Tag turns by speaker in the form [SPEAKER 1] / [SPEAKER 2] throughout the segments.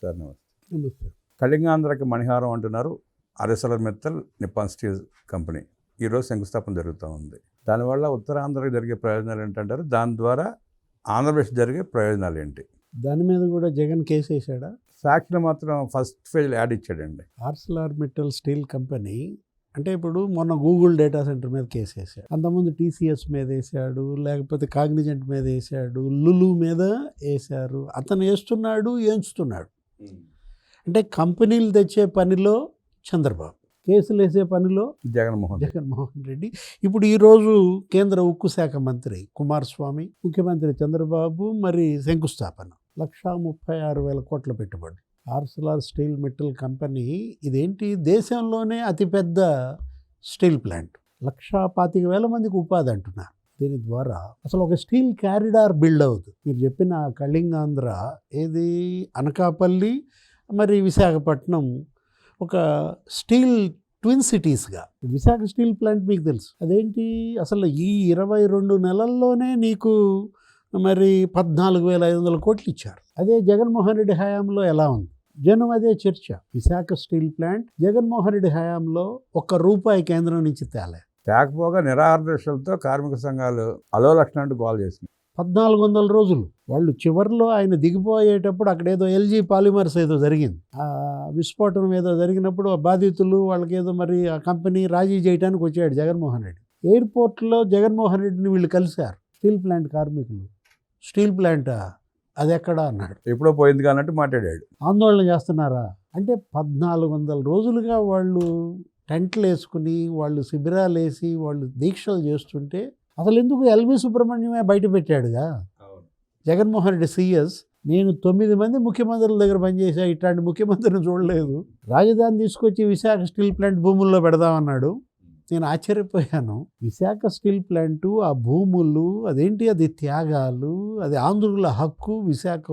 [SPEAKER 1] Sir నమస్తే.
[SPEAKER 2] నమస్తే.
[SPEAKER 1] కళింగాంధ్రకి మణిహారం అంటున్నారు. ఆర్ఎస్ఎల్ఆర్ మెత్తల్ నిప్పాన్ స్టీల్ కంపెనీ ఈరోజు శంకుస్థాపన జరుగుతూ ఉంది. దానివల్ల ఉత్తరాంధ్రకి జరిగే ప్రయోజనాలు ఏంటంటారు? దాని ద్వారా ఆంధ్రప్రదేశ్ జరిగే ప్రయోజనాలు ఏంటి?
[SPEAKER 2] దాని మీద కూడా జగన్ కేసు వేసాడా?
[SPEAKER 1] సాక్షిలో మాత్రం ఫస్ట్ పేజ్ యాడ్ ఇచ్చాడండి.
[SPEAKER 2] ఆర్సెల్ఆర్ మిట్టల్ స్టీల్ కంపెనీ అంటే ఇప్పుడు మొన్న గూగుల్ డేటా సెంటర్ మీద కేసు వేసాడు, అంతకుముందు టీసీఎస్ మీద వేసాడు, లేకపోతే కాగ్నిజెంట్ మీద వేసాడు, లులు మీద వేశారు. అతను వేస్తున్నాడు, ఏంచుతున్నాడు. అంటే కంపెనీలు తెచ్చే పనిలో చంద్రబాబు, కేసులు వేసే పనిలో జగన్మోహన్ రెడ్డి. ఇప్పుడు ఈరోజు కేంద్ర ఉక్కు శాఖ మంత్రి కుమారస్వామి, ముఖ్యమంత్రి చంద్రబాబు మరి శంకుస్థాపన 1,36,000 కోట్ల పెట్టుబడి. ఆర్సెల్ఆర్ స్టీల్ మిట్టల్ కంపెనీ ఇదేంటి, దేశంలోనే అతిపెద్ద స్టీల్ ప్లాంట్. 1,25,000 మందికి ఉపాధి అంటున్నారు. దీని ద్వారా అసలు ఒక స్టీల్ క్యారిడార్ బిల్డ్ అవుతుంది. మీరు చెప్పిన కళింగాంధ్ర ఏది, అనకాపల్లి మరి విశాఖపట్నం ఒక స్టీల్ ట్విన్ సిటీస్గా. విశాఖ స్టీల్ ప్లాంట్ మీకు తెలుసు, అదేంటి అసలు ఈ 22 నెలల్లోనే నీకు మరి 14,500 కోట్లు ఇచ్చారు. అదే జగన్మోహన్ రెడ్డి హయాంలో ఎలా ఉంది? జనం అదే చర్చ. విశాఖ స్టీల్ ప్లాంట్ జగన్మోహన్ రెడ్డి హయాంలో ₹1 కేంద్రం నుంచి
[SPEAKER 1] తేకపోగా నిరాహారదీక్షలతో కార్మిక సంఘాలు అలో లక్షణాన్ని గోల్ చేసింది.
[SPEAKER 2] 1,400 రోజులు. వాళ్ళు చివరిలో ఆయన దిగిపోయేటప్పుడు అక్కడ ఏదో ఎల్జీ పాలిమర్స్ ఏదో జరిగింది, ఆ విస్ఫోటనం ఏదో జరిగినప్పుడు ఆ బాధితులు వాళ్ళకి ఏదో మరి ఆ కంపెనీ రాజీ చేయడానికి వచ్చాడు జగన్మోహన్ రెడ్డి. ఎయిర్పోర్ట్లో జగన్మోహన్ రెడ్డిని వీళ్ళు కలిశారు, స్టీల్ ప్లాంట్ కార్మికులు. స్టీల్ ప్లాంటా, అది ఎక్కడా అన్నాడు.
[SPEAKER 1] ఎప్పుడో పోయింది కానట్టు మాట్లాడాడు.
[SPEAKER 2] ఆందోళన చేస్తున్నారా అంటే 1,400 రోజులుగా వాళ్ళు టెంట్లు వేసుకుని, వాళ్ళు శిబిరాలు వేసి, వాళ్ళు దీక్షలు చేస్తుంటే అసలు ఎందుకు ఎల్వి సుబ్రహ్మణ్యమే బయట పెట్టాడుగా జగన్మోహన్ రెడ్డి సీఎస్. నేను 9 మంది ముఖ్యమంత్రుల దగ్గర పనిచేసా, ఇట్లాంటి ముఖ్యమంత్రిని చూడలేదు. రాజధాని తీసుకొచ్చి విశాఖ స్టీల్ ప్లాంట్ భూముల్లో పెడదామన్నాడు. నేను ఆశ్చర్యపోయాను. విశాఖ స్టీల్ ప్లాంటు, ఆ భూములు, అదేంటి, అది త్యాగాలు, అది ఆంధ్రుల హక్కు, విశాఖ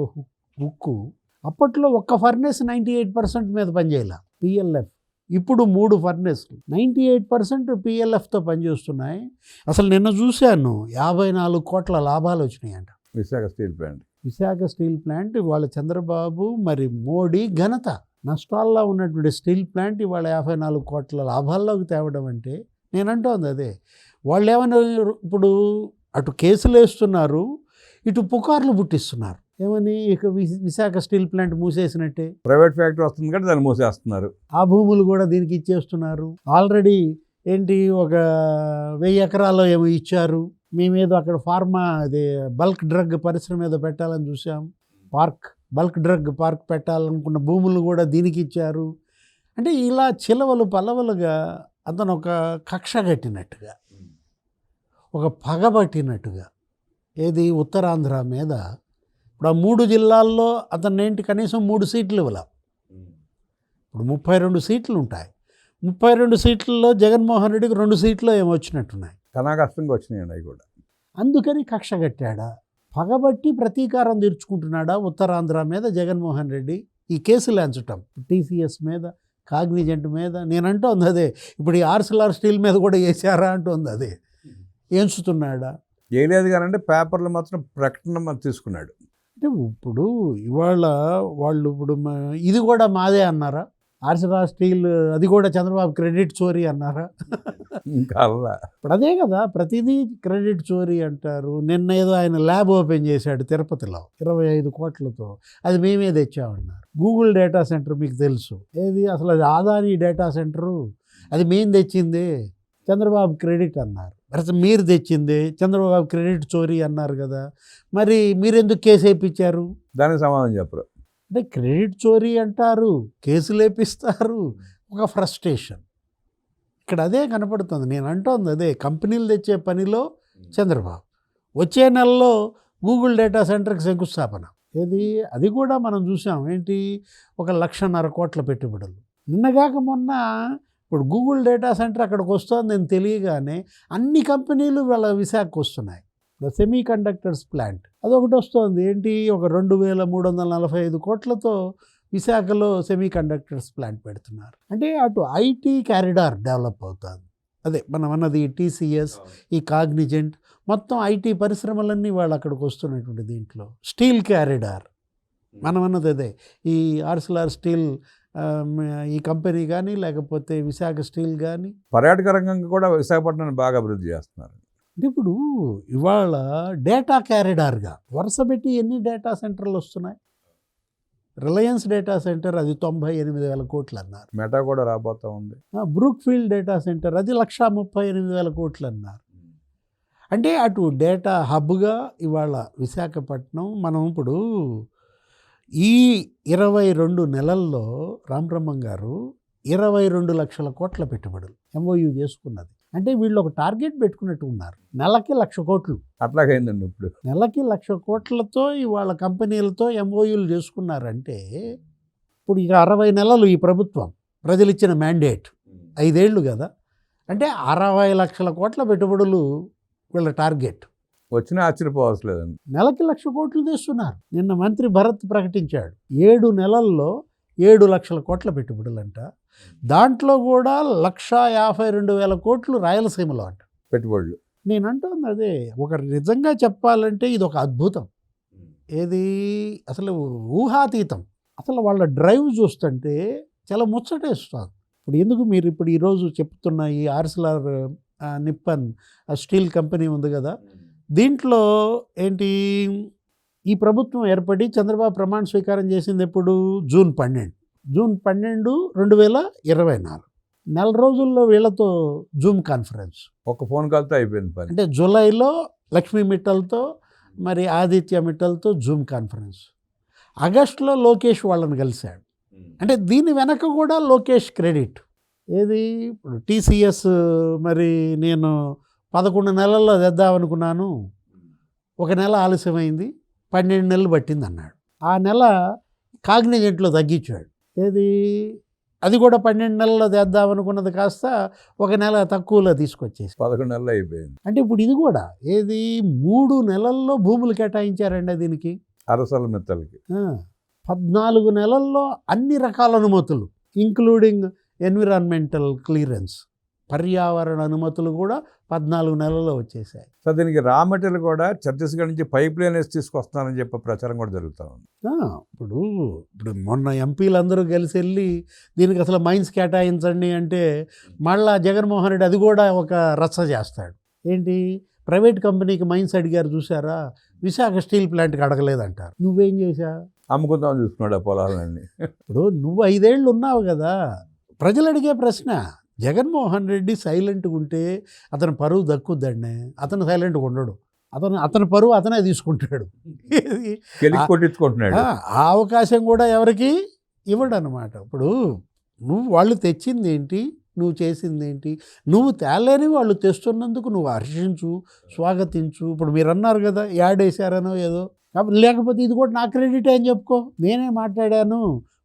[SPEAKER 2] ఉక్కు. అప్పట్లో ఒక్క ఫర్నేస్ 98% మీద పనిచేయాల పిఎల్ఎఫ్. ఇప్పుడు 3 ఫర్నేస్లు 98% పిఎల్ఎఫ్తో పనిచేస్తున్నాయి. అసలు నిన్న చూశాను 54 కోట్ల లాభాలు వచ్చినాయంట విశాఖ స్టీల్ ప్లాంట్. ఇవాళ చంద్రబాబు మరి మోడీ ఘనత. నష్టాల్లో ఉన్నటువంటి స్టీల్ ప్లాంట్ ఇవాళ 54 కోట్ల లాభాల్లోకి తేవడం అంటే నేనంటోంది అదే. వాళ్ళు ఏమైనా ఇప్పుడు అటు కేసులు వేస్తున్నారు, ఇటు పుకార్లు పుట్టిస్తున్నారు. ఏమని, ఇక విశాఖ స్టీల్ ప్లాంట్ మూసేసినట్టే,
[SPEAKER 1] ప్రైవేట్ ఫ్యాక్టరీ వస్తుంది కానీ దాన్ని మూసేస్తున్నారు.
[SPEAKER 2] ఆ భూములు కూడా దీనికి ఇచ్చేస్తున్నారు. ఆల్రెడీ ఏంటి, ఒక 1000 ఎకరాల్లో ఏమో ఇచ్చారు. మేమేదో అక్కడ ఫార్మా అదే బల్క్ డ్రగ్ పరిశ్రమ ఏదో పెట్టాలని చూసాం, బల్క్ డ్రగ్ పార్క్ పెట్టాలనుకున్న భూములు కూడా దీనికి ఇచ్చారు. అంటే ఇలా చిలవలు పల్లవలుగా అతను ఒక కక్ష కట్టినట్టుగా, ఒక పగబట్టినట్టుగా. ఏది, ఉత్తరాంధ్ర మీద. ఇప్పుడు ఆ 3 జిల్లాల్లో అతను ఏంటి, కనీసం 3 సీట్లు ఇవ్వాల. ఇప్పుడు 32 సీట్లు ఉంటాయి. 32 సీట్లలో జగన్మోహన్ రెడ్డికి 2 సీట్లు ఏమో వచ్చినట్టున్నాయి.
[SPEAKER 1] కష్టంగా వచ్చినాయండి అవి కూడా.
[SPEAKER 2] అందుకని కక్ష కట్టాడా, పగబట్టి ప్రతీకారం తీర్చుకుంటున్నాడా ఉత్తరాంధ్ర మీద జగన్మోహన్ రెడ్డి? ఈ కేసులు ఎంచటం టీసీఎస్ మీద, కాగ్నిజెంట్ మీద. నేనంటోంది అదే. ఇప్పుడు ఈ ఆర్సెల్ఆర్ స్టీల్ మీద కూడా వేసారా అంటోంది అదే. ఎంచుతున్నాడా?
[SPEAKER 1] ఏం లేదు కానీ పేపర్లు మాత్రం ప్రకటన తీసుకున్నాడు.
[SPEAKER 2] అంటే ఇప్పుడు ఇవాళ వాళ్ళు ఇప్పుడు ఇది కూడా మాదే అన్నారా? ఆర్సెల్ఆర్ స్టీల్ అది కూడా చంద్రబాబు క్రెడిట్ చోరీ అన్నారా? ఇప్పుడు అదే కదా, ప్రతిదీ క్రెడిట్ చోరీ అంటారు. నిన్న ఏదో ఆయన ల్యాబ్ ఓపెన్ చేశాడు తిరుపతిలో 25 కోట్లతో, అది మేమే తెచ్చామన్నారు. గూగుల్ డేటా సెంటర్ మీకు తెలుసు, ఏది అసలు అది ఆదాని డేటా సెంటరు, అది మేము తెచ్చింది, చంద్రబాబు క్రెడిట్ అన్నారు. మరి మీరు తెచ్చింది చంద్రబాబు క్రెడిట్ చోరీ అన్నారు కదా, మరి మీరెందుకు కేసు వేయించారు?
[SPEAKER 1] దానికి సమాధానం చెప్పరు.
[SPEAKER 2] అంటే క్రెడిట్ చోరీ అంటారు, కేసులు వేపిస్తారు, ఒక ఫ్రస్ట్రేషన్ ఇక్కడ అదే కనపడుతుంది. నేను అంటోంది అదే. కంపెనీలు తెచ్చే పనిలో చంద్రబాబు. వచ్చే నెలలో గూగుల్ డేటా సెంటర్కి శంకుస్థాపన. ఏది, అది కూడా మనం చూసాం. ఏంటి, 1,50,000 కోట్ల పెట్టుబడులు. నిన్నగాక మొన్న ఇప్పుడు గూగుల్ డేటా సెంటర్ అక్కడికి వస్తుంది అని తెలియగానే అన్ని కంపెనీలు వాళ్ళ విశాఖకు వస్తున్నాయి. సెమీ కండక్టర్స్ ప్లాంట్ అదొకటి వస్తుంది. ఏంటి, ఒక 2,345 కోట్లతో విశాఖలో సెమీ కండక్టర్స్ ప్లాంట్ పెడుతున్నారు. అంటే అటు ఐటీ క్యారిడార్ డెవలప్ అవుతుంది. అదే మనం అన్నది టీసీఎస్, ఈ కాగ్నిజెంట్, మొత్తం ఐటీ పరిశ్రమలన్నీ వాళ్ళు అక్కడికి వస్తున్నటువంటి దీంట్లో స్టీల్ క్యారిడార్ మనం అన్నది అదే. ఈ ఆర్సిలార్ స్టీల్ ఈ కంపెనీ కానీ లేకపోతే విశాఖ స్టీల్ కానీ
[SPEAKER 1] పర్యాటక రంగంగా కూడా విశాఖపట్నాన్ని బాగా అభివృద్ధి చేస్తున్నారు.
[SPEAKER 2] అంటే ఇప్పుడు ఇవాళ డేటా క్యారిడార్గా వరుస పెట్టి ఎన్ని డేటా సెంటర్లు వస్తున్నాయి. రిలయన్స్ డేటా సెంటర్ అది 98,000 కోట్లు అన్నారు.
[SPEAKER 1] మెటా కూడా రాబోతా ఉంది.
[SPEAKER 2] బ్రూక్ఫీల్డ్ డేటా సెంటర్ అది 138,000 కోట్లు అన్నారు. అంటే అటు డేటా హబ్గా ఇవాళ విశాఖపట్నం. మనం ఇప్పుడు ఈ 22 నెలల్లో రామబ్రహ్మం గారు 22 లక్షల కోట్ల పెట్టుబడులు ఎంఓయూ చేసుకున్నది. అంటే వీళ్ళు ఒక టార్గెట్ పెట్టుకున్నట్టు ఉన్నారు. నెలకి 1,00,000 కోట్లు.
[SPEAKER 1] అట్లాగైందండి ఇప్పుడు.
[SPEAKER 2] నెలకి 1,00,000 కోట్లతో ఇవాళ కంపెనీలతో ఎంఓయూలు చేసుకున్నారంటే ఇప్పుడు ఇక 60 నెలలు ఈ ప్రభుత్వం ప్రజలు ఇచ్చిన మ్యాండేట్ 5 ఏళ్ళు కదా. అంటే 60 లక్షల కోట్ల పెట్టుబడులు వీళ్ళ టార్గెట్.
[SPEAKER 1] వచ్చినా ఆశ్చర్యపోవాల్సి లేదండి.
[SPEAKER 2] నెలకి 1,00,000 కోట్లు తెస్తున్నారు. నిన్న మంత్రి భరత్ ప్రకటించాడు 7 నెలల్లో 7 లక్షల కోట్ల పెట్టుబడులంట. దాంట్లో కూడా 1,52,000 కోట్లు రాయలసీమలో అంట
[SPEAKER 1] పెట్టుబడులు.
[SPEAKER 2] నేను అంటుంది అదే. ఒక నిజంగా చెప్పాలంటే ఇది ఒక అద్భుతం. ఏది అసలు ఊహాతీతం. అసలు వాళ్ళ డ్రైవ్ చూస్తుంటే చాలా ముచ్చటేస్తుంది. ఇప్పుడు ఎందుకు మీరు ఇప్పుడు ఈరోజు చెప్తున్న ఈ ఆర్సిలార్ నిప్పన్ స్టీల్ కంపెనీ ఉంది కదా, దీంట్లో ఏంటి ఈ ప్రభుత్వం ఏర్పడి చంద్రబాబు ప్రమాణ స్వీకారం చేసింది ఎప్పుడు? జూన్ 12, 2024. నెల రోజుల్లో వీళ్ళతో జూమ్ కాన్ఫరెన్స్,
[SPEAKER 1] ఒక ఫోన్ కాల్తో అయిపోయింది పని.
[SPEAKER 2] అంటే జూలైలో లక్ష్మీ మిట్టల్తో మరి ఆదిత్య మిట్టల్తో జూమ్ కాన్ఫరెన్స్. ఆగస్టులో లోకేష్ వాళ్ళని కలిశాడు. అంటే దీని వెనక కూడా లోకేష్ క్రెడిట్. ఏది ఇప్పుడు టీసీఎస్ మరి నేను 11 నెలల్లో తెద్దామనుకున్నాను, 1 నెల ఆలస్యమైంది, 12 నెలలు పట్టింది అన్నాడు. ఆ నెల కాగ్నిజెంట్లో తగ్గించాడు. ఏది అది కూడా 12 నెలల్లో తెద్దామనుకున్నది కాస్త 1 నెల తక్కువలో తీసుకొచ్చేసి
[SPEAKER 1] 11 నెలలు అయిపోయింది.
[SPEAKER 2] అంటే ఇప్పుడు ఇది కూడా ఏది 3 నెలల్లో భూములు కేటాయించారండి దీనికి.
[SPEAKER 1] అరసల మెత్తలకి
[SPEAKER 2] 14 నెలల్లో అన్ని రకాల అనుమతులు ఇంక్లూడింగ్ ఎన్విరాన్మెంటల్ క్లియరెన్స్, పర్యావరణ అనుమతులు కూడా 14 నెలల్లో వచ్చేసాయి.
[SPEAKER 1] సో దీనికి రా మెటీరియల్ కూడా ఛత్తీస్గఢ్ నుంచి పైప్ లైన్ వేసి తీసుకొస్తానని చెప్పి ప్రచారం కూడా జరుగుతూ ఉంది.
[SPEAKER 2] ఇప్పుడు మొన్న ఎంపీలందరూ కలిసి వెళ్ళి దీనికి అసలు మైన్స్ కేటాయించండి అంటే మళ్ళా జగన్మోహన్ రెడ్డి అది కూడా ఒక రచ్చ చేస్తాడు. ఏంటి ప్రైవేట్ కంపెనీకి మైన్స్ అడిగారు చూసారా, విశాఖ స్టీల్ ప్లాంట్కి అడగలేదంటారు. నువ్వేం చేశా?
[SPEAKER 1] అమ్ముకుందామని చూసుకున్నాడు ఆ పొలాలన్నీ.
[SPEAKER 2] ఇప్పుడు నువ్వు 5 ఏళ్ళు ఉన్నావు కదా. ప్రజలు అడిగే ప్రశ్న, జగన్మోహన్ రెడ్డి సైలెంట్గా ఉంటే అతని పరువు దక్కుద్దండి. అతను సైలెంట్గా ఉండడు. అతని పరువు అతనే తీసుకుంటాడు.
[SPEAKER 1] కొట్టించుకుంటున్నాడు.
[SPEAKER 2] ఆ అవకాశం కూడా ఎవరికి ఇవ్వడు అనమాట. ఇప్పుడు వాళ్ళు తెచ్చింది ఏంటి, నువ్వు చేసింది ఏంటి, నువ్వు తేలేని వాళ్ళు తెస్తున్నందుకు నువ్వు హర్షించు, స్వాగతించు. ఇప్పుడు మీరు అన్నారు కదా యాడ్ వేసారనో ఏదో, లేకపోతే ఇది కూడా నా క్రెడిట్ అని చెప్పుకో. నేనే మాట్లాడాను,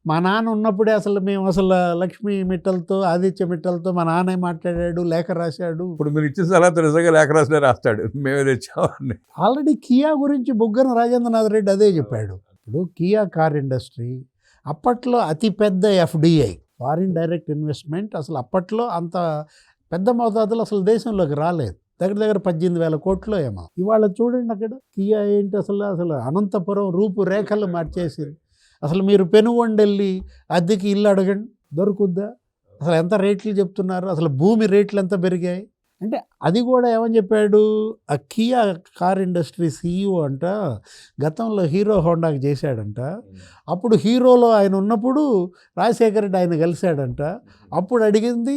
[SPEAKER 2] మా నాన్న ఉన్నప్పుడే మేము అసలు లక్ష్మీ మిట్టల్తో ఆదిత్య మిట్టల్తో మా నాన్నే మాట్లాడాడు, లేఖ రాశాడు.
[SPEAKER 1] ఇప్పుడు మీరు ఇచ్చిన సలహా నిజంగా లేఖ రాసినా రాస్తాడు, మేమే తెచ్చామని.
[SPEAKER 2] ఆల్రెడీ కియా గురించి బుగ్గన రాజేంద్రనాథ్ రెడ్డి అదే చెప్పాడు. ఇప్పుడు కియా కార్ ఇండస్ట్రీ అప్పట్లో అతిపెద్ద ఎఫ్డిఐ, ఫారిన్ డైరెక్ట్ ఇన్వెస్ట్మెంట్, అసలు అప్పట్లో అంత పెద్ద మోతాదులో అసలు దేశంలోకి రాలేదు. దగ్గర 18,000 కోట్లు ఏమో. ఇవాళ చూడండి అక్కడ కియా ఏంటి అసలు అనంతపురం రూపురేఖలు మార్చేసింది. అసలు మీరు పెనుగొండెళ్ళి అద్దెకి ఇల్లు అడగండి, దొరుకుద్దా? అసలు ఎంత రేట్లు చెప్తున్నారు, అసలు భూమి రేట్లు ఎంత పెరిగాయి. అంటే అది కూడా ఏమని చెప్పాడు, ఆ కియా కార్ ఇండస్ట్రీ సీఈఓ అంట గతంలో హీరో హోండాకి చేశాడంట. అప్పుడు హీరోలో ఆయన ఉన్నప్పుడు రాజశేఖర రెడ్డి ఆయన కలిశాడంట. అప్పుడు అడిగింది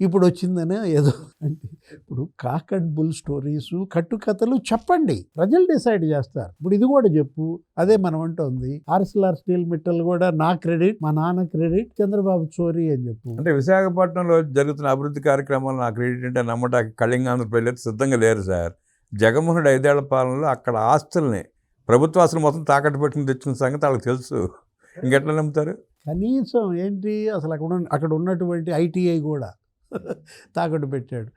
[SPEAKER 2] ఇప్పుడు వచ్చిందనే ఏదో. అంటే ఇప్పుడు కాక్ అండ్ బుల్ స్టోరీసు, కట్టుకథలు చెప్పండి, ప్రజలు డిసైడ్ చేస్తారు. ఇప్పుడు ఇది కూడా చెప్పు. అదే మనం అంటుంది ఆర్సిలార్ స్టీల్ మిట్టల్ కూడా నా క్రెడిట్, మా నాన్న క్రెడిట్, చంద్రబాబు చోరీ అని చెప్పు.
[SPEAKER 1] అంటే విశాఖపట్నంలో జరుగుతున్న అభివృద్ధి కార్యక్రమాలు నా క్రెడిట్ అంటే నమ్మటానికి కళింగాంధ్ర ప్రజలు సిద్ధంగా లేరు సార్. జగన్మోహన్ రెడ్డి 5 ఏళ్ల పాలనలో అక్కడ ఆస్తుల్ని ప్రభుత్వ ఆస్తులు మొత్తం తాకట్టు పెట్టుకుని తెచ్చుకున్న సంగతి వాళ్ళకి తెలుసు. ఇంకెట్లా నమ్ముతారు?
[SPEAKER 2] కనీసం ఏంటి అసలు అక్కడ ఉన్నటువంటి ఐటీఐ కూడా తాకట్టు పెట్టాడు.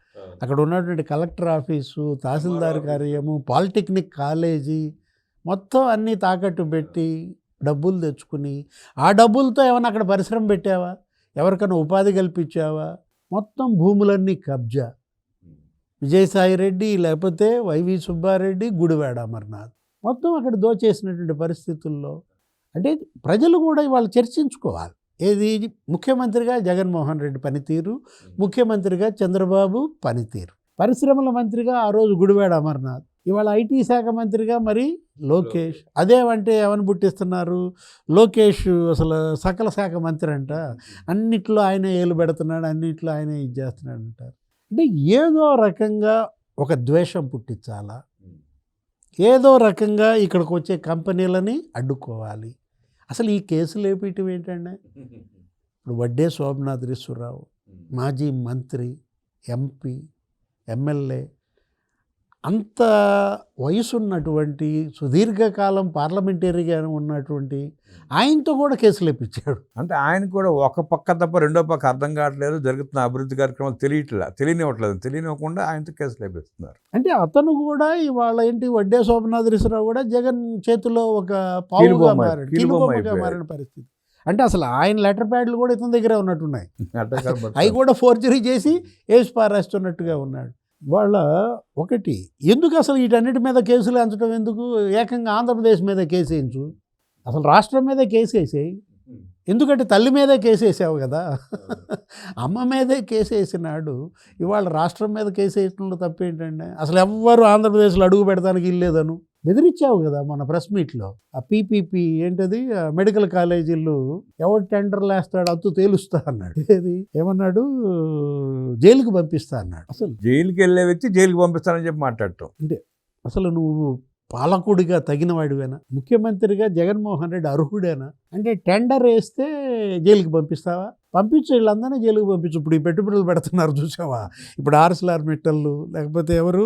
[SPEAKER 2] అక్కడ ఉన్నటువంటి కలెక్టర్ ఆఫీసు, తహసీల్దార్ కార్యము, పాలిటెక్నిక్ కాలేజీ మొత్తం అన్నీ తాకట్టు పెట్టి డబ్బులు తెచ్చుకుని, ఆ డబ్బులతో ఏమైనా అక్కడ పరిశ్రమ పెట్టావా, ఎవరికైనా ఉపాధి కల్పించావా? మొత్తం భూములన్నీ కబ్జా. విజయసాయి రెడ్డి లేకపోతే వైవి సుబ్బారెడ్డి, గుడివాడ అమర్నాథ్ మొత్తం అక్కడ దోచేసినటువంటి పరిస్థితుల్లో అంటే ప్రజలు కూడా ఇవాళ చర్చించుకోవాలి. ఏది ముఖ్యమంత్రిగా జగన్మోహన్ రెడ్డి పనితీరు, ముఖ్యమంత్రిగా చంద్రబాబు పనితీరు, పరిశ్రమల మంత్రిగా ఆ రోజు గుడివాడ అమర్నాథ్, ఇవాళ ఐటీ శాఖ మంత్రిగా మరి లోకేష్. అదేమంటే ఏమని పుట్టిస్తున్నారు, లోకేష్ అసలు సకల శాఖ మంత్రి అంట, అన్నిట్లో ఆయన ఏలు పెడుతున్నాడు, అన్నిట్లో ఆయన ఇది చేస్తున్నాడు అంటారు. అంటే ఏదో రకంగా ఒక ద్వేషం పుట్టించాలా, ఏదో రకంగా ఇక్కడికి వచ్చే కంపెనీలని అడ్డుకోవాలి. అసలు ఈ కేసులు లేపేయటం ఏంటండి? ఇప్పుడు వడ్డే శోభనాద్రీశ్వరరావు మాజీ మంత్రి, ఎంపీ, ఎమ్మెల్యే, అంత వయసున్నటువంటి సుదీర్ఘకాలం పార్లమెంటరీగా ఉన్నటువంటి ఆయనతో కూడా కేసులు లేపించాడు.
[SPEAKER 1] అంటే ఆయన కూడా ఒక పక్క తప్ప రెండో పక్క అర్థం కావట్లేదు, జరుగుతున్న అభివృద్ధి కార్యక్రమాలు తెలియనివ్వకుండా ఆయనతో కేసులు లేపిస్తున్నారు.
[SPEAKER 2] అంటే అతను కూడా ఇవాళ ఏంటి, వడ్డే శోభనాద్రీశ్వరరావు కూడా జగన్ చేతిలో ఒక పావుగా మారాడు, కీలుబొమ్మగా మారిన పరిస్థితి. అంటే అసలు ఆయన లెటర్ ప్యాడ్లు కూడా ఇతని దగ్గరే ఉన్నట్టున్నాయి, అవి కూడా ఫోర్జరీ చేసి వేసి పారేస్తున్నట్టుగా ఉన్నాడు. వాళ్ళ ఒకటి ఎందుకు అసలు వీటన్నిటి మీద కేసులు ఎంచడం ఎందుకు, ఏకంగా ఆంధ్రప్రదేశ్ మీద కేసు వేయించు, అసలు రాష్ట్రం మీద కేసు వేసేయి. ఎందుకంటే తల్లి మీదే కేసు వేసావు కదా, అమ్మ మీదే కేసు వేసినాడు, ఇవాళ రాష్ట్రం మీద కేసు వేయడంలో తప్పేంటండి? అసలు ఎవ్వరు ఆంధ్రప్రదేశ్లో అడుగు పెడతానికి ఇల్లేదను బెదిరించావు కదా మన ప్రెస్ మీట్లో. ఆ పీపీపీ ఏంటది, మెడికల్ కాలేజీలు ఎవరు టెండర్లు వేస్తాడు అత్తు తేలుస్తా అన్నాడు. ఏది ఏమన్నాడు, జైలుకి పంపిస్తా అన్నాడు. అసలు
[SPEAKER 1] జైలుకి వెళ్ళే వ్యక్తి జైలుకి పంపిస్తానని చెప్పి మాట్లాడటం
[SPEAKER 2] అంటే అసలు నువ్వు పాలకుడిగా తగిన వాడివేనా? ముఖ్యమంత్రిగా జగన్మోహన్ రెడ్డి అర్హుడేనా? అంటే టెండర్ వేస్తే జైలుకి పంపిస్తావా? పంపించు, వీళ్ళందరినీ జైలుకి పంపించు. ఇప్పుడు ఈ పెట్టుబడులు పెడుతున్నారు చూసావా, ఇప్పుడు ఆర్ఎస్ఎల్ మెటల్, లేకపోతే ఎవరు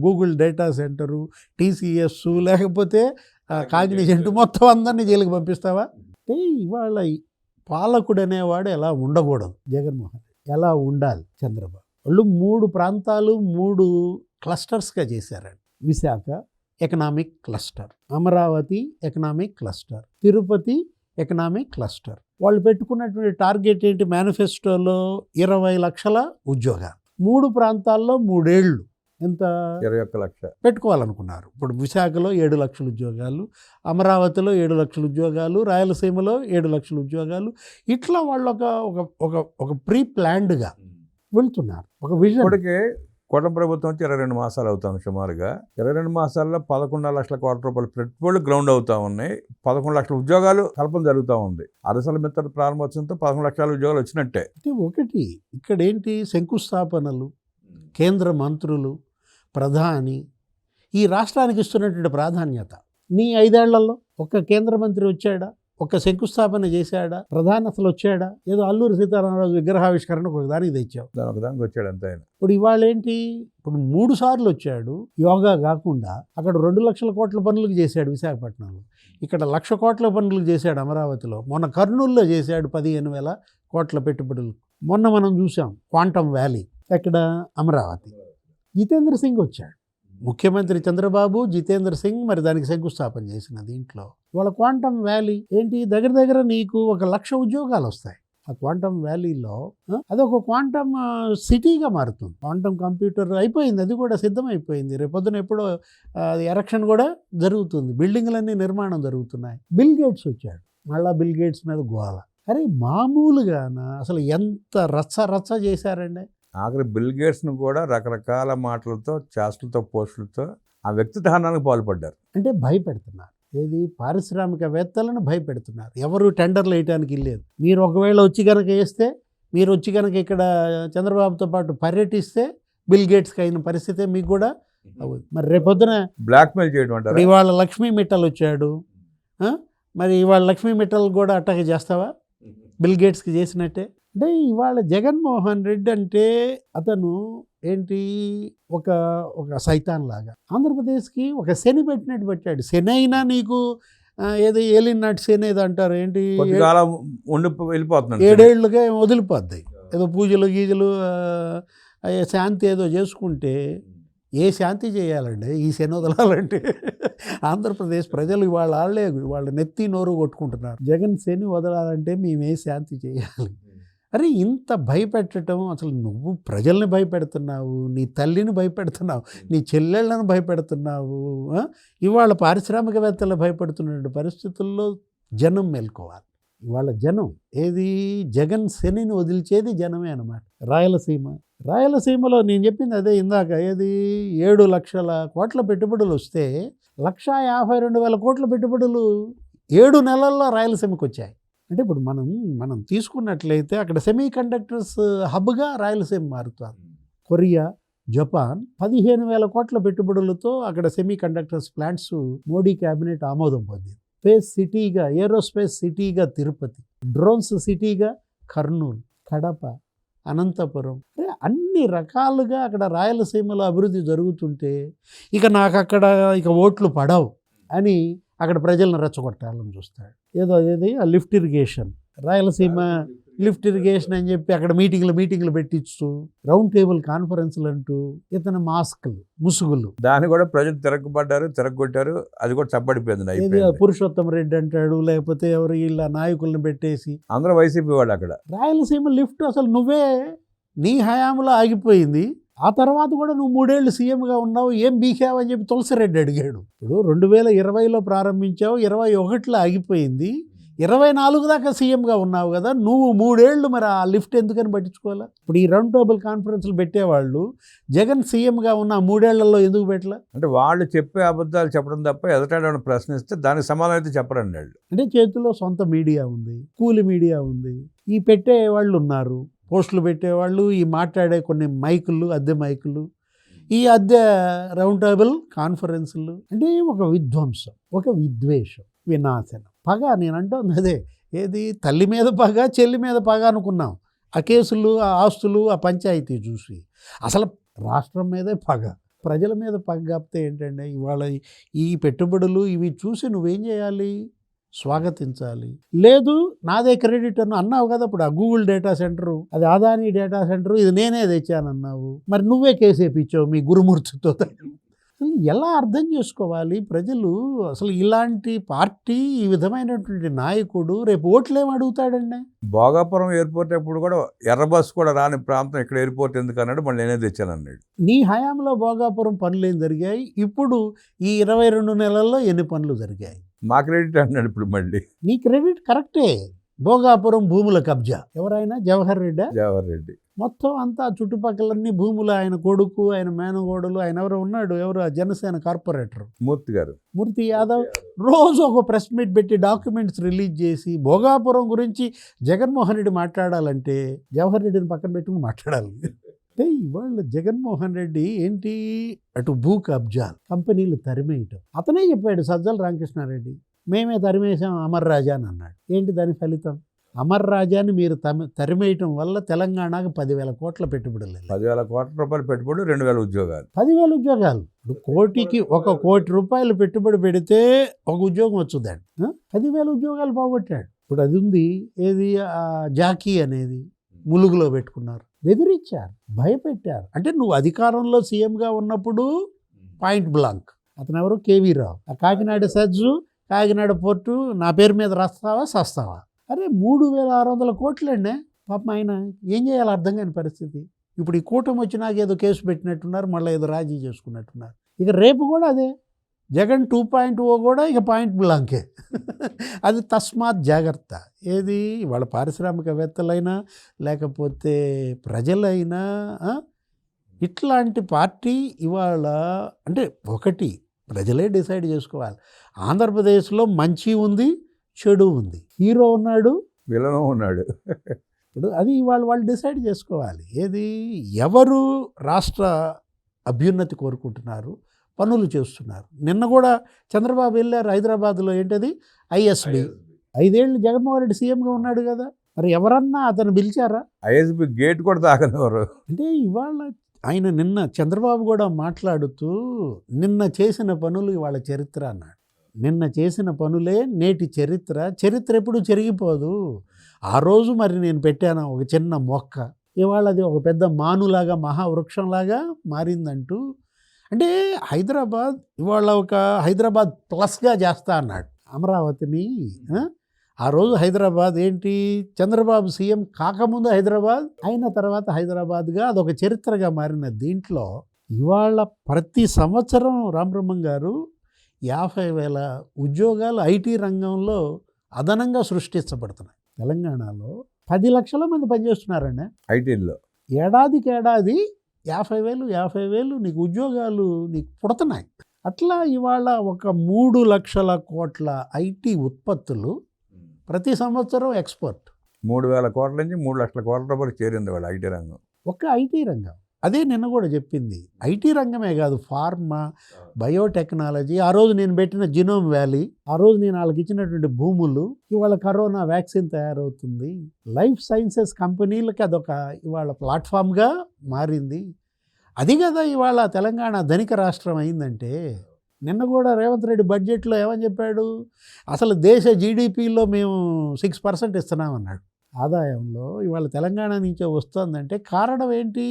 [SPEAKER 2] గూగుల్ డేటా సెంటరు, టీసీఎస్, లేకపోతే కాగ్నిజెంట్, మొత్తం అందరినీ జైలుకి పంపిస్తావా? అంటే ఇవాళ పాలకుడు అనేవాడు ఎలా ఉండకూడదు, జగన్మోహన్ ఎలా ఉండాలి చంద్రబాబు. వాళ్ళు 3 ప్రాంతాలు 3 క్లస్టర్స్గా చేశారండి. Visakha economic cluster, Amaravati economic cluster, Tirupati economic cluster. వాళ్ళు పెట్టుకున్నటువంటి టార్గెట్ ఏంటి, మేనిఫెస్టోలో 20 లక్షల ఉద్యోగాలు, 3 ప్రాంతాల్లో 3 ఏళ్ళు ఎంత
[SPEAKER 1] 21 లక్షలు
[SPEAKER 2] పెట్టుకోవాలనుకున్నారు. ఇప్పుడు విశాఖలో 7 లక్షల ఉద్యోగాలు, అమరావతిలో 7 లక్షల ఉద్యోగాలు, రాయలసీమలో 7 లక్షల ఉద్యోగాలు. ఇట్లా వాళ్ళు ఒక ప్రీ ప్లాన్డ్గా వెళ్తున్నారు, ఒక విజన్.
[SPEAKER 1] ఇప్పటికే కూటమి ప్రభుత్వం వచ్చి 22 మాసాలు అవుతుంది సుమారుగా. 22 మాసాల్లో 11 లక్షల కోట్ల రూపాయలు పెట్టుబడులు గ్రౌండ్ అవుతా ఉన్నాయి, 11 లక్షల ఉద్యోగాలు కల్పన జరుగుతూ ఉంది. అరసల మిత్ర ప్రారంభోత్సవంతో 11 లక్షల ఉద్యోగాలు వచ్చినట్టే.
[SPEAKER 2] అంటే ఒకటి ఇక్కడ ఏంటి, శంకుస్థాపనలు, కేంద్ర మంత్రులు, ప్రధాని, ఈ రాష్ట్రానికి ఇస్తున్నటువంటి ప్రాధాన్యత. నీ 5 ఏళ్లలో ఒక కేంద్ర మంత్రి వచ్చాడా, ఒక శంకుస్థాపన చేశాడా, ప్రధాని అసలు వచ్చాడా? ఏదో అల్లూరి సీతారామరాజు విగ్రహావిష్కరణకు ఒకదానికి తెచ్చావు,
[SPEAKER 1] ఒకదానికి వచ్చాడు అంతే.
[SPEAKER 2] ఇప్పుడు ఇవాళ ఏంటి, ఇప్పుడు 3 సార్లు వచ్చాడు. యోగా కాకుండా అక్కడ 2 లక్షల కోట్ల పనులకు చేశాడు విశాఖపట్నంలో, ఇక్కడ 1,00,000 కోట్ల పనులకు చేశాడు అమరావతిలో, మొన్న కర్నూలులో చేశాడు 15,000 కోట్ల పెట్టుబడులు. మొన్న మనం చూసాం క్వాంటమ్ వ్యాలీ, ఎక్కడ, అమరావతి. జితేంద్ర సింగ్ వచ్చాడు, ముఖ్యమంత్రి చంద్రబాబు, జితేంద్ర సింగ్ మరి దానికి శంకుస్థాపన చేసిన దీంట్లో. ఇవాళ క్వాంటమ్ వ్యాలీ ఏంటి, దగ్గర నీకు 1,00,000 ఉద్యోగాలు వస్తాయి ఆ క్వాంటమ్ వ్యాలీలో. అదొక క్వాంటమ్ సిటీగా మారుతుంది. క్వాంటమ్ కంప్యూటర్ అయిపోయింది, అది కూడా సిద్ధమైపోయింది. రేపొద్దున ఎప్పుడో అది ఎరక్షన్ కూడా జరుగుతుంది, బిల్డింగ్లన్నీ నిర్మాణం జరుగుతున్నాయి. బిల్ గేట్స్ వచ్చాడు, మళ్ళీ బిల్ గేట్స్ మీద గోల. అరే మామూలుగానా, అసలు ఎంత రచ్చ చేశారండి.
[SPEAKER 1] ఆఖరి బిల్ గేట్స్ను కూడా రకరకాల మాటలతో, చేష్టలతో, పోస్టులతో ఆ వ్యక్తి దహనానికి పాల్పడ్డారు.
[SPEAKER 2] అంటే భయపెడుతున్నారు, ఏది పారిశ్రామికవేత్తలను భయపెడుతున్నారు. ఎవరు టెండర్లు వేయడానికి లేదు. మీరు ఒకవేళ వచ్చి కనుక వేస్తే, మీరు వచ్చి కనుక ఇక్కడ చంద్రబాబుతో పాటు పర్యటిస్తే బిల్ గేట్స్కి అయిన పరిస్థితే మీకు కూడా అవుతుంది. మరి రేపొద్దున
[SPEAKER 1] బ్లాక్మెయిల్ చేయడం అంటారు.
[SPEAKER 2] ఇవాళ లక్ష్మీ మిట్టల్ వచ్చాడు, మరి ఇవాళ లక్ష్మీ మిట్టల్ కూడా అట్టాగే చేస్తావా, బిల్ గేట్స్కి చేసినట్టే. అంటే ఇవాళ జగన్మోహన్ రెడ్డి అంటే అతను ఏంటి, ఒక సైతాన్ లాగా ఆంధ్రప్రదేశ్కి ఒక శని పెట్టినట్టు పెట్టాడు. శని అయినా నీకు ఏదో ఏలినాటి శని ఏదో అంటారు ఏంటి,
[SPEAKER 1] వెళ్ళిపోతున్నాడు,
[SPEAKER 2] 7 ఏళ్ళుగా వదిలిపోద్ది. ఏదో పూజలు గీజలు శాంతి ఏదో చేసుకుంటే, ఏ శాంతి చేయాలండి ఈ శని వదలాలంటే? ఆంధ్రప్రదేశ్ ప్రజలు వాళ్ళ నెత్తి నోరు కొట్టుకుంటున్నారు. జగన్ శని వదలాలంటే మేమే శాంతి చేయాలి. అరే ఇంత భయపెట్టడం, అసలు నువ్వు ప్రజల్ని భయపెడుతున్నావు, నీ తల్లిని భయపెడుతున్నావు, నీ చెల్లెళ్ళను భయపెడుతున్నావు. ఇవాళ పారిశ్రామికవేత్తలు భయపడుతున్న పరిస్థితుల్లో జనం మేల్కోవాలి. ఇవాళ జనం ఏది జగన్ శనిని వదిలిచేది జనమే అన్నమాట. రాయలసీమలో నేను చెప్పింది అదే ఇందాక, ఏది 7 లక్షల కోట్ల పెట్టుబడులు వస్తే 1,52,000 కోట్ల పెట్టుబడులు 7 నెలల్లో రాయలసీమకు వచ్చాయి. అంటే ఇప్పుడు మనం తీసుకున్నట్లయితే అక్కడ సెమీ కండక్టర్స్ హబ్గా రాయలసీమ మారుతుంది. కొరియా, జపాన్ 15,000 కోట్ల పెట్టుబడులతో అక్కడ semi conductors plants Modi cabinet ఆమోదం పొందింది. స్పేస్ సిటీగా, ఏరోస్పేస్ సిటీగా తిరుపతి, డ్రోన్స్ సిటీగా కర్నూలు, కడప, అనంతపురం, అన్ని రకాలుగా అక్కడ రాయలసీమలో అభివృద్ధి జరుగుతుంటే ఇక నాకు అక్కడ ఇక ఓట్లు పడవు అని అక్కడ ప్రజలను రెచ్చగొట్టాలని చూస్తాడు. అదేది ఆ lift irrigation, Rayalaseema lift irrigation అని చెప్పి అక్కడ మీటింగ్లు పెట్టించు, రౌండ్ టేబుల్ కాన్ఫరెన్స్లు అంటూ ఇతను మాస్కులు, ముసుగులు,
[SPEAKER 1] దాన్ని కూడా ప్రజలు తిరగొట్టారు. అది కూడా చప్పడిపోయింది.
[SPEAKER 2] పురుషోత్తమ రెడ్డి అంటాడు, లేకపోతే ఎవరు ఇలా నాయకులను పెట్టేసి
[SPEAKER 1] అందరూ వైసీపీ వాళ్ళు అక్కడ.
[SPEAKER 2] రాయలసీమ లిఫ్ట్ అసలు నువ్వే నీ హయాంలో ఆగిపోయింది. ఆ తర్వాత కూడా నువ్వు 3 ఏళ్ళు సీఎంగా ఉన్నావు, ఏం బీకావు అని చెప్పి తులసిరెడ్డి అడిగాడు. ఇప్పుడు 2020లో ప్రారంభించావు, 21లో ఆగిపోయింది, 24 దాకా సీఎంగా ఉన్నావు కదా, నువ్వు 3 ఏళ్ళు మరి ఆ లిఫ్ట్ ఎందుకని పట్టించుకోవాలా? ఇప్పుడు ఈ రౌండ్ టేబుల్ కాన్ఫరెన్స్లు పెట్టేవాళ్ళు జగన్ సీఎంగా ఉన్న 3 ఏళ్లలో ఎందుకు పెట్టలా?
[SPEAKER 1] అంటే వాళ్ళు చెప్పే అబద్ధాలు చెప్పడం తప్ప ఎదుటాడు ప్రశ్నిస్తే దానికి సమాధానం అయితే చెప్పరండి వాళ్ళు.
[SPEAKER 2] అంటే చేతిలో సొంత మీడియా ఉంది, కూలి మీడియా ఉంది, ఈ పెట్టే వాళ్ళు ఉన్నారు, పోస్టులు పెట్టేవాళ్ళు, ఈ మాట్లాడే కొన్ని మైకులు, అద్దె మైకులు, ఈ అద్దె రౌండ్ టేబుల్ కాన్ఫరెన్సులు. అంటే ఒక విధ్వంసం, ఒక విద్వేషం, వినాశనం, పగ. నేను అంటుంది అదే, ఏది తల్లి మీద పగ, చెల్లి మీద పగ అనుకున్నాం. ఆ కేసులు, ఆ ఆస్తులు, ఆ పంచాయతీ చూసి అసలు రాష్ట్రం మీదే పగ, ప్రజల మీద పగ. కాకపోతే ఏంటంటే ఇవాళ ఈ పెట్టుబడులు ఇవి చూసి నువ్వేం చేయాలి? స్వాగతించాలి. లేదు నాదే క్రెడిట్ అన్నావు కదా, ఇప్పుడు ఆ గూగుల్ డేటా సెంటరు, అది అదానీ డేటా సెంటరు, ఇది నేనే తెచ్చానన్నావు, మరి నువ్వే కేసు వేయించావు మీ గురుమూర్తితో. అసలు ఎలా అర్థం చేసుకోవాలి ప్రజలు? అసలు ఇలాంటి పార్టీ, ఈ విధమైనటువంటి నాయకుడు రేపు ఓట్లేం అడుగుతాడండి?
[SPEAKER 1] భోగాపురం ఎయిర్పోర్ట్ అప్పుడు కూడా ఎర్ర బస్సు కూడా రాని ప్రాంతం ఇక్కడ ఎయిర్పోర్ట్ ఎందుకు అన్నాడు, మళ్ళీ నేనే తెచ్చానన్నాడు.
[SPEAKER 2] నీ హయాంలో భోగాపురం పనులు ఏం జరిగాయి? ఇప్పుడు ఈ 22 నెలల్లో ఎన్ని పనులు జరిగాయి?
[SPEAKER 1] మా క్రెడిట్ అన్నాడు ఇప్పుడు మళ్ళీ.
[SPEAKER 2] నీ క్రెడిట్ కరెక్టే. భోగాపురం భూముల కబ్జా ఎవరైనా? జవహర్ రెడ్డి. మొత్తం అంతా చుట్టుపక్కలన్నీ భూములు, ఆయన కొడుకు, ఆయన మేనగోడలు, ఆయన ఎవరు ఉన్నాడు, ఎవరు ఆ జనసేన కార్పొరేటర్ మూర్తి యాదవ్ రోజు ఒక ప్రెస్ మీట్ పెట్టి డాక్యుమెంట్స్ రిలీజ్ చేసి భోగాపురం గురించి జగన్మోహన్ రెడ్డి మాట్లాడాలంటే జవహర్ రెడ్డిని పక్కన పెట్టుకుని మాట్లాడాలి. అంటే ఇవాళ జగన్మోహన్ రెడ్డి ఏంటి, అటు భూ కబ్జాలు, కంపెనీలు తరిమేయటం. అతనే చెప్పాడు, సజ్జల రామకృష్ణారెడ్డి, మేమే తరిమేసాం అమర్ రాజా అని అన్నాడు. ఏంటి దాని ఫలితం? అమర్ రాజాని మీరు తరిమేయటం వల్ల తెలంగాణకు 10,000 కోట్ల పెట్టుబడులు,
[SPEAKER 1] 10,000 కోట్ల రూపాయలు పెట్టుబడి, 2,000 ఉద్యోగాలు.
[SPEAKER 2] 10,000 ఉద్యోగాలు. ఇప్పుడు కోటికి 1 కోటి రూపాయలు పెట్టుబడి పెడితే ఒక ఉద్యోగం వచ్చుదండి. 10,000 ఉద్యోగాలు పోగొట్టాడు. ఇప్పుడు అది ఉంది, ఏది జాకీ అనేది ములుగులో పెట్టుకున్నారు, బెదిరించారు, భయపెట్టారు. అంటే నువ్వు అధికారంలో సీఎంగా ఉన్నప్పుడు పాయింట్ బ్లాంక్. అతను ఎవరు? కేవీ రావు. ఆ కాకినాడ సజ్జు, కాకినాడ పోర్టు నా పేరు మీద రాస్తావా సస్తావా? అరే 3,600 కోట్లండి. పాపం ఆయన ఏం చేయాలో అర్థం కాని పరిస్థితి. ఇప్పుడు ఈ కూటమి వచ్చి నాకు ఏదో కేసు పెట్టినట్టున్నారు, మళ్ళీ ఏదో రాజీ చేసుకున్నట్టున్నారు. ఇక రేపు కూడా అదే, జగన్ 2.0 కూడా ఇక పాయింట్ బ్లాంకే. అది తస్మాత్ జాగ్రత్త. ఏది వాళ్ళ పారిశ్రామికవేత్తలైనా లేకపోతే ప్రజలైనా ఇట్లాంటి పార్టీ ఇవాళ అంటే ఒకటి ప్రజలే డిసైడ్ చేసుకోవాలి. ఆంధ్రప్రదేశ్లో మంచి ఉంది, చెడు ఉంది, హీరో ఉన్నాడు,
[SPEAKER 1] విలన్ ఉన్నాడు.
[SPEAKER 2] ఇప్పుడు అది వాళ్ళు డిసైడ్ చేసుకోవాలి. ఏది ఎవరు రాష్ట్ర అభ్యున్నతి కోరుకుంటున్నారు, పనులు చేస్తున్నారు. నిన్న కూడా చంద్రబాబు వెళ్ళారు హైదరాబాద్లో, ఏంటది ఐఎస్బి. 5 ఏళ్ళు జగన్మోహన్ రెడ్డి సీఎంగా ఉన్నాడు కదా, మరి ఎవరన్నా అతను పిలిచారా?
[SPEAKER 1] ఐఎస్బి గేట్ కూడా తాకనివ్వరు.
[SPEAKER 2] అంటే ఇవాళ ఆయన నిన్న చంద్రబాబు కూడా మాట్లాడుతూ నిన్న చేసిన పనులు ఇవాళ చరిత్ర అన్నాడు. నిన్న చేసిన పనులే నేటి చరిత్ర. చరిత్ర ఎప్పుడు చెరిగిపోదు. ఆ రోజు మరి నేను పెట్టాను ఒక చిన్న మొక్క, ఇవాళ అది ఒక పెద్ద మానులాగా, మహావృక్షంలాగా మారిందంటూ. అంటే హైదరాబాద్ ఇవాళ ఒక హైదరాబాద్ ప్లస్గా చేస్తా అన్నాడు అమరావతిని. ఆ రోజు హైదరాబాద్ ఏంటి, చంద్రబాబు సీఎం కాకముందు హైదరాబాద్, అయిన తర్వాత హైదరాబాద్గా అదొక చరిత్రగా మారిన దీంట్లో ఇవాళ ప్రతి సంవత్సరం రామబ్రహ్మం గారు 50,000 ఉద్యోగాలు ఐటీ రంగంలో అదనంగా సృష్టించబడుతున్నాయి. తెలంగాణలో 10 లక్షల మంది పనిచేస్తున్నారండి.
[SPEAKER 1] ఐటీల్లో
[SPEAKER 2] ఏడాదికి 50,000 నీకు ఉద్యోగాలు నీకు పుడుతున్నాయి. అట్లా ఇవాళ ఒక 3 లక్షల కోట్ల ఐటీ ఉత్పత్తులు ప్రతి సంవత్సరం ఎక్స్పోర్ట్.
[SPEAKER 1] 3,000 కోట్ల నుంచి 3 లక్షల కోట్ల రూపాయలు చేరింది వాళ్ళ ఐటీ రంగం.
[SPEAKER 2] ఒక్క ఐటీ రంగం. అదే నిన్న కూడా చెప్పింది. ఐటీ రంగమే కాదు, ఫార్మా, బయోటెక్నాలజీ, ఆ రోజు నేను పెట్టిన జినోమ్ వ్యాలీ, ఆ రోజు నేను వాళ్ళకి ఇచ్చినటువంటి భూములు, ఇవాళ కరోనా వ్యాక్సిన్ తయారవుతుంది. లైఫ్ సైన్సెస్ కంపెనీలకి అదొక ఇవాళ ప్లాట్ఫామ్గా మారింది. అది కదా ఇవాళ తెలంగాణ ధనిక రాష్ట్రం అయిందంటే. నిన్న కూడా రేవంత్ రెడ్డి బడ్జెట్లో ఏమని చెప్పాడు, అసలు దేశ జీడిపిలో మేము 6% ఇస్తున్నామన్నాడు. ఆదాయంలో ఇవాళ తెలంగాణ నుంచే వస్తుందంటే కారణం ఏంటి?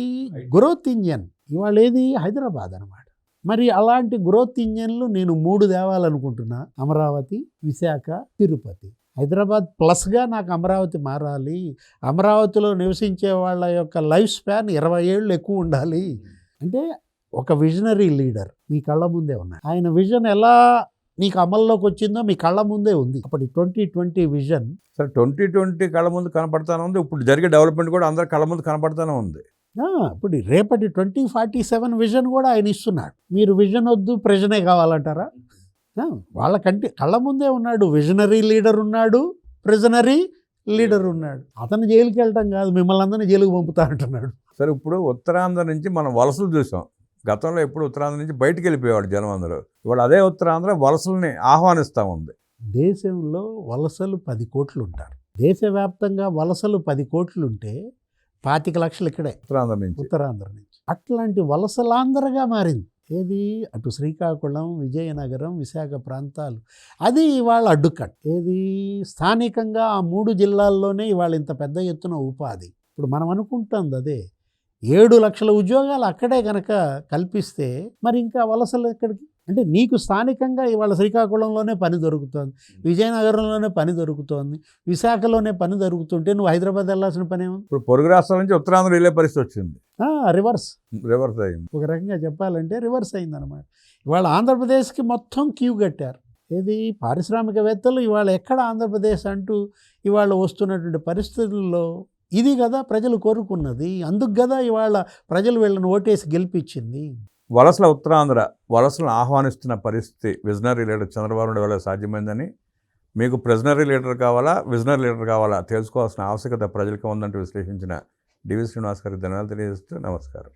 [SPEAKER 2] Growth engine. ఇవాళ ఏది? హైదరాబాద్ అనమాట. మరి అలాంటి గ్రోత్ ఇంజన్లు నేను 3 తేవాలనుకుంటున్నా. అమరావతి, విశాఖ, తిరుపతి. హైదరాబాద్ ప్లస్గా నాకు అమరావతి మారాలి. అమరావతిలో నివసించే వాళ్ళ యొక్క లైఫ్ స్పాన్ 20 ఏళ్ళు ఎక్కువ ఉండాలి. అంటే ఒక విజనరీ లీడర్ మీ కళ్ళ ముందే ఉన్నాడు. ఆయన విజన్ ఎలా నీకు అమల్లోకి వచ్చిందో మీ కళ్ళ ముందే ఉంది. అప్పటి 2020 విజన్.
[SPEAKER 1] సరే, 2020 కళ్ళ ముందు కనపడతానే ఉంది. ఇప్పుడు జరిగే డెవలప్మెంట్ కూడా అందరి కళ్ళ ముందు కనపడతానే ఉంది.
[SPEAKER 2] ఇప్పుడు రేపటి 2047 విజన్ కూడా ఆయన ఇస్తున్నాడు. మీరు విజన్ వద్దు, ప్రెజనే కావాలంటారా? వాళ్ళకంటే కళ్ళ ముందే ఉన్నాడు. విజనరీ లీడర్ ఉన్నాడు, ప్రెజనరీ లీడర్ ఉన్నాడు. అతను జైలుకి వెళ్ళటం కాదు, మిమ్మల్ని అందరినీ జైలుకి పంపుతా అంటున్నాడు.
[SPEAKER 1] సరే, ఇప్పుడు ఉత్తరాంధ్ర నుంచి మనం వలసలు చూసాం. గతంలో ఎప్పుడు ఉత్తరాంధ్ర నుంచి బయటికి వెళ్ళిపోయేవాడు జనం అందరూ. ఇవాళ అదే ఉత్తరాంధ్ర వలసల్ని ఆహ్వానిస్తూ ఉంది.
[SPEAKER 2] దేశంలో వలసలు 10 కోట్లు ఉంటారు. దేశవ్యాప్తంగా వలసలు 10 కోట్లు ఉంటే 25 లక్షలు ఇక్కడే ఉత్తరాంధ్ర నుంచి. అట్లాంటి వలసలాంధ్రగా మారింది. ఏది? అటు శ్రీకాకుళం, విజయనగరం, విశాఖ ప్రాంతాలు. అది ఇవాళ అడ్డుకట్. ఏది? స్థానికంగా ఆ 3 జిల్లాల్లోనే ఇవాళ ఇంత పెద్ద ఎత్తున ఉపాధి. ఇప్పుడు మనం అనుకుంటుంది అదే. 7 లక్షల ఉద్యోగాలు అక్కడే కనుక కల్పిస్తే మరి ఇంకా వలసలు ఎక్కడికి? అంటే నీకు స్థానికంగా ఇవాళ శ్రీకాకుళంలోనే పని దొరుకుతోంది, విజయనగరంలోనే పని దొరుకుతోంది, విశాఖలోనే పని దొరుకుతుంటే నువ్వు హైదరాబాద్ వెళ్ళాల్సిన పని ఏముంది?
[SPEAKER 1] ఇప్పుడు పొరుగు రాష్ట్రాల నుంచి ఉత్తరాంధ్ర వెళ్ళే పరిస్థితి వచ్చింది.
[SPEAKER 2] రివర్స్
[SPEAKER 1] అయింది.
[SPEAKER 2] ఒక రకంగా చెప్పాలంటే రివర్స్ అయిందనమాట. ఇవాళ ఆంధ్రప్రదేశ్కి మొత్తం క్యూ కట్టారు. ఏది? పారిశ్రామికవేత్తలు ఇవాళ ఎక్కడ ఆంధ్రప్రదేశ్ అంటూ ఇవాళ వస్తున్నటువంటి పరిస్థితుల్లో ఇది కదా ప్రజలు కోరుకున్నది. అందుకు కదా ఇవాళ ప్రజలు వీళ్ళని ఓటేసి గెలిపించింది.
[SPEAKER 1] వలసల ఉత్తరాంధ్ర వలసలను ఆహ్వానిస్తున్న పరిస్థితి విజనరీ లీడర్ చంద్రబాబు నాయుడు వల్ల సాధ్యమైందని, మీకు ప్రెజనరీ లీడర్ కావాలా, విజనరీ లీడర్ కావాలా తెలుసుకోవాల్సిన ఆవశ్యకత ప్రజలకు ఉందంటూ విశ్లేషించిన డివి శ్రీనివాస్ గారికి ధన్యవాదాలు తెలియజేస్తూ నమస్కారం.